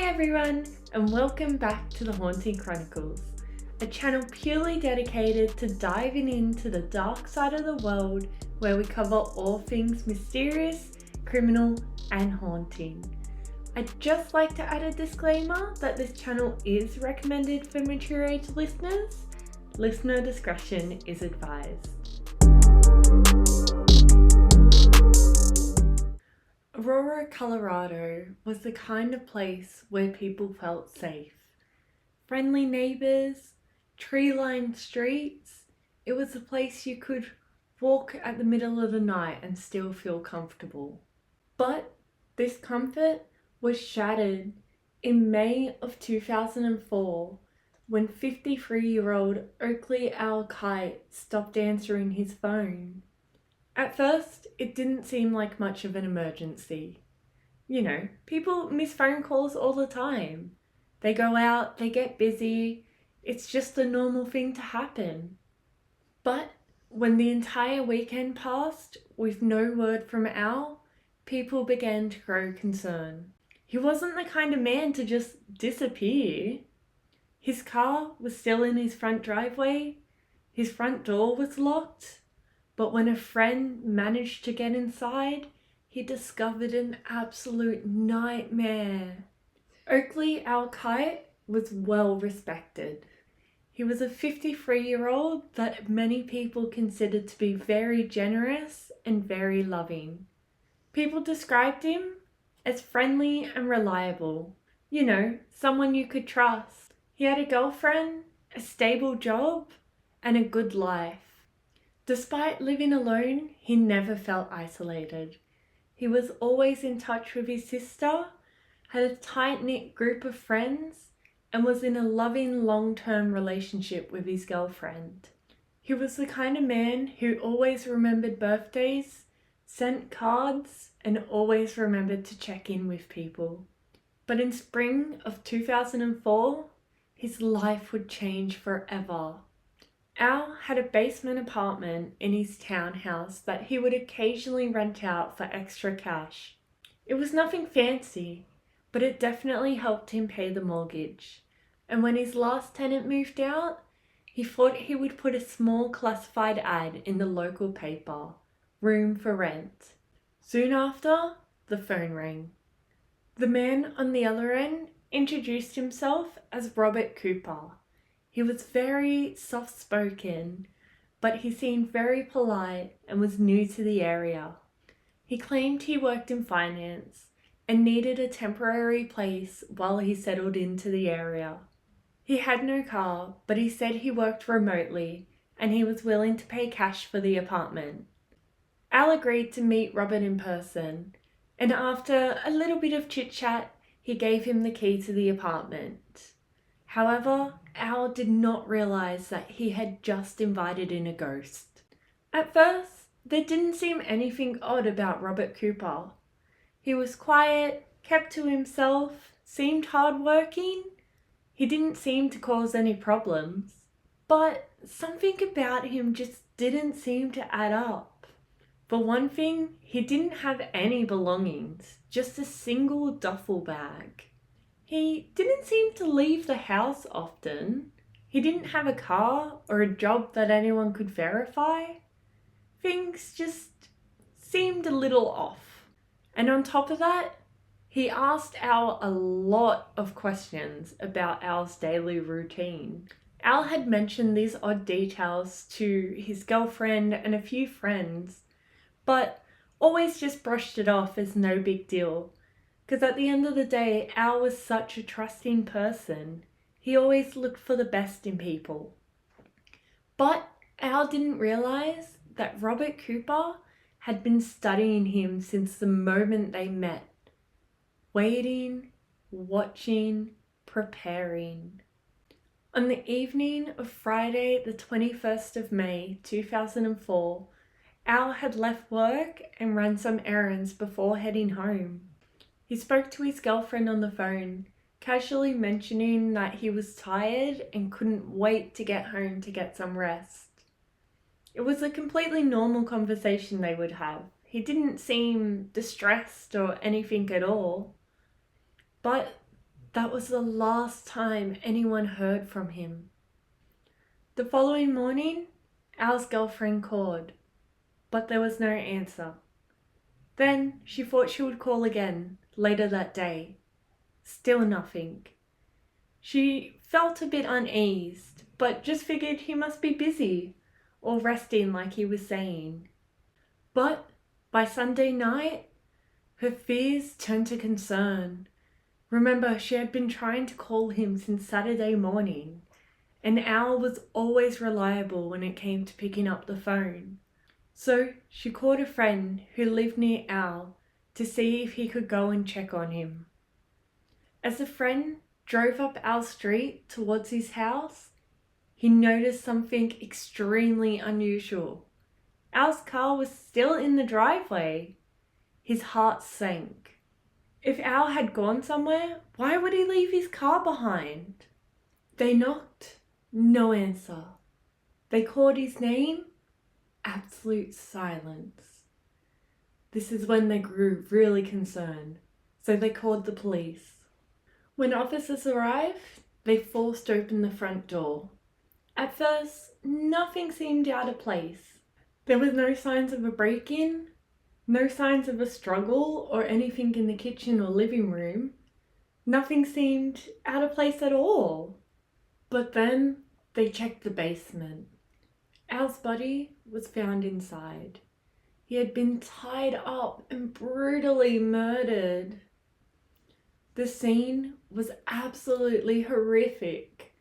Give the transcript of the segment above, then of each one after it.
everyone, and welcome back to the Haunting Chronicles, a channel purely dedicated to diving into the dark side of the world where we cover all things mysterious, criminal, and haunting. I'd just like to add a disclaimer that this channel is recommended for mature age listeners. Listener discretion is advised. Aurora, Colorado was the kind of place where people felt safe. Friendly neighbours, tree-lined streets. It was a place you could walk at the middle of the night and still feel comfortable. But this comfort was shattered in May of 2004 when 53-year-old Oakley Al Kite stopped answering his phone. At first, it didn't seem like much of an emergency. You know, people miss phone calls all the time. They go out, they get busy. It's just a normal thing to happen. But when the entire weekend passed with no word from Al, people began to grow concerned. He wasn't the kind of man to just disappear. His car was still in his front driveway. His front door was locked. But when a friend managed to get inside, he discovered an absolute nightmare. Oakley Al Kite was well respected. He was a 53-year-old that many people considered to be very generous and very loving. People described him as friendly and reliable. You know, someone you could trust. He had a girlfriend, a stable job, and a good life. Despite living alone, he never felt isolated. He was always in touch with his sister, had a tight-knit group of friends, and was in a loving long-term relationship with his girlfriend. He was the kind of man who always remembered birthdays, sent cards, and always remembered to check in with people. But in spring of 2004, his life would change forever. Al had a basement apartment in his townhouse that he would occasionally rent out for extra cash. It was nothing fancy, but it definitely helped him pay the mortgage. And when his last tenant moved out, he thought he would put a small classified ad in the local paper, room for rent. Soon after, the phone rang. The man on the other end introduced himself as Robert Cooper. He was very soft-spoken, but he seemed very polite and was new to the area. He claimed he worked in finance and needed a temporary place while he settled into the area. He had no car, but he said he worked remotely and he was willing to pay cash for the apartment. Al agreed to meet Robert in person, and after a little bit of chit-chat, he gave him the key to the apartment. However, Al did not realize that he had just invited in a ghost. At first, there didn't seem anything odd about Robert Cooper. He was quiet, kept to himself, seemed hardworking. He didn't seem to cause any problems. But something about him just didn't seem to add up. For one thing, he didn't have any belongings, just a single duffel bag. He didn't seem to leave the house often. He didn't have a car or a job that anyone could verify. Things just seemed a little off. And on top of that, he asked Al a lot of questions about Al's daily routine. Al had mentioned these odd details to his girlfriend and a few friends, but always just brushed it off as no big deal. Because at the end of the day, Al was such a trusting person. He always looked for the best in people. But Al didn't realize that Robert Cooper had been studying him since the moment they met. Waiting, watching, preparing. On the evening of Friday, the 21st of May, 2004, Al had left work and ran some errands before heading home. He spoke to his girlfriend on the phone, casually mentioning that he was tired and couldn't wait to get home to get some rest. It was a completely normal conversation they would have. He didn't seem distressed or anything at all. But That was the last time anyone heard from him. The following morning, Al's girlfriend called, but there was no answer. Then she thought she would call again later that day. Still nothing. She felt a bit uneased, but just figured he must be busy or resting like he was saying. But by Sunday night, her fears turned to concern. Remember, she had been trying to call him since Saturday morning, and Al was always reliable when it came to picking up the phone. So she called a friend who lived near Al to see if he could go and check on him. As the friend drove up Al's street towards his house, he noticed something extremely unusual. Al's car was still in the driveway. His heart sank. If Al had gone somewhere, why would he leave his car behind? They knocked. No answer. They called his name. Absolute silence. This is when they grew really concerned, so they called the police. When officers arrived, they forced open the front door. At first, nothing seemed out of place. There was no signs of a break-in, no signs of a struggle or anything in the kitchen or living room. Nothing seemed out of place at all. But then they checked the basement. Al's body was found inside. He had been tied up and brutally murdered. The scene was absolutely horrific,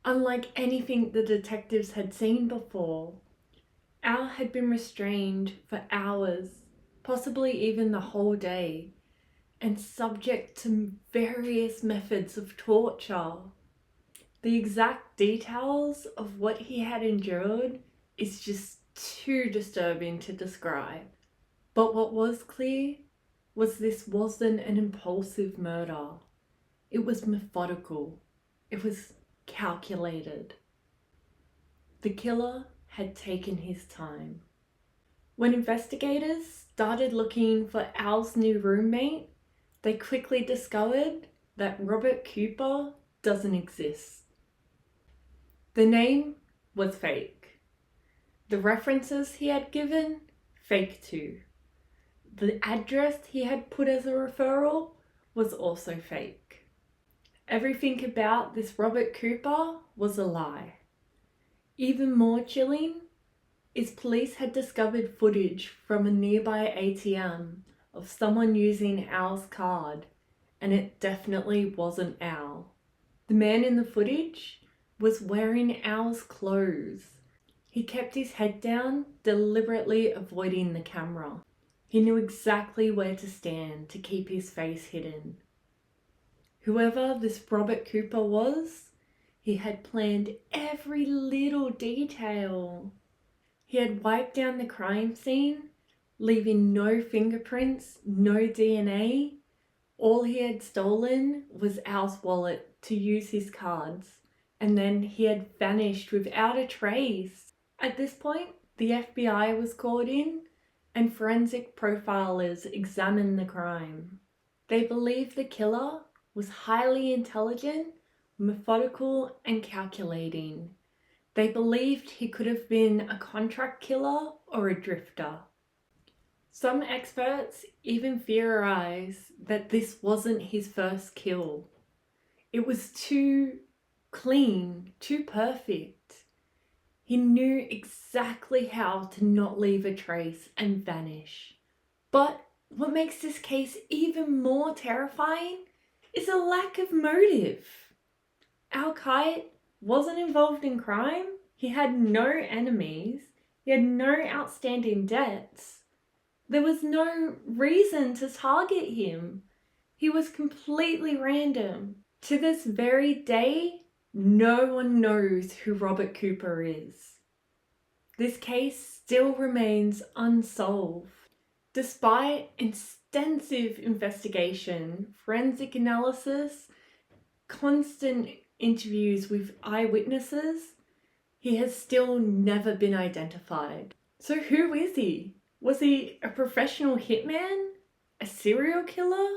unlike anything the detectives had seen before. Al had been restrained for hours, possibly even the whole day, and subject to various methods of torture. The exact details of what he had endured is just too disturbing to describe. But what was clear was this wasn't an impulsive murder. It was methodical. It was calculated. The killer had taken his time. When investigators started looking for Al's new roommate, they quickly discovered that Robert Cooper doesn't exist. The name was fake. The references he had given, fake too. The address he had put as a referral was also fake. Everything about this Robert Cooper was a lie. Even more chilling is police had discovered footage from a nearby ATM of someone using Al's card, and it definitely wasn't Al. The man in the footage was wearing Al's clothes. He kept his head down, deliberately avoiding the camera. He knew exactly where to stand to keep his face hidden. Whoever this Robert Cooper was, he had planned every little detail. He had wiped down the crime scene, leaving no fingerprints, no DNA. All he had stolen was Al's wallet to use his cards, and then he had vanished without a trace. At this point, the FBI was called in, and forensic profilers examined the crime. They believed the killer was highly intelligent, methodical, and calculating. They believed he could have been a contract killer or a drifter. Some experts even theorize that this wasn't his first kill. It was too clean, too perfect. He knew exactly how to not leave a trace and vanish. But what makes this case even more terrifying is a lack of motive. Al Kite wasn't involved in crime. He had no enemies. He had no outstanding debts. There was no reason to target him. He was completely random. To this very day, no one knows who Robert Cooper is. This case still remains unsolved. Despite extensive investigation, forensic analysis, constant interviews with eyewitnesses, he has still never been identified. So who is he? Was he a professional hitman? A serial killer?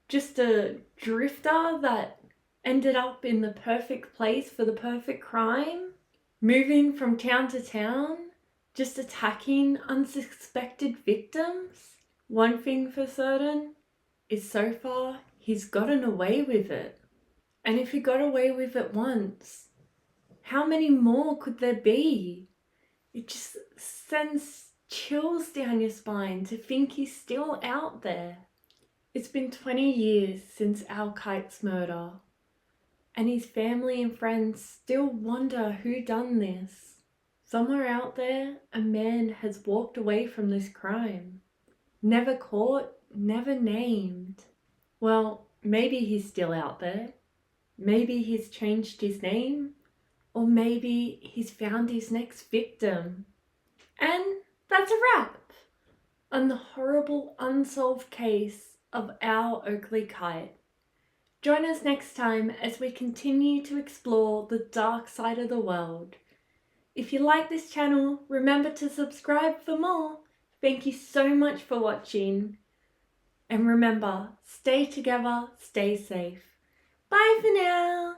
Just a drifter that ended up in the perfect place for the perfect crime, moving from town to town, just attacking unsuspected victims. One thing for certain is so far he's gotten away with it. And if he got away with it once, how many more could there be? It just sends chills down your spine to think he's still out there. It's been 20 years since Al Kite's murder, and his family and friends still wonder who done this. Somewhere out there, a man has walked away from this crime. Never caught, never named. Well, maybe he's still out there. Maybe he's changed his name. Or maybe he's found his next victim. And that's a wrap on the horrible unsolved case of Al Oakley Kite. Join us next time as we continue to explore the dark side of the world. If you like this channel, remember to subscribe for more. Thank you so much for watching. And remember, stay together, stay safe. Bye for now.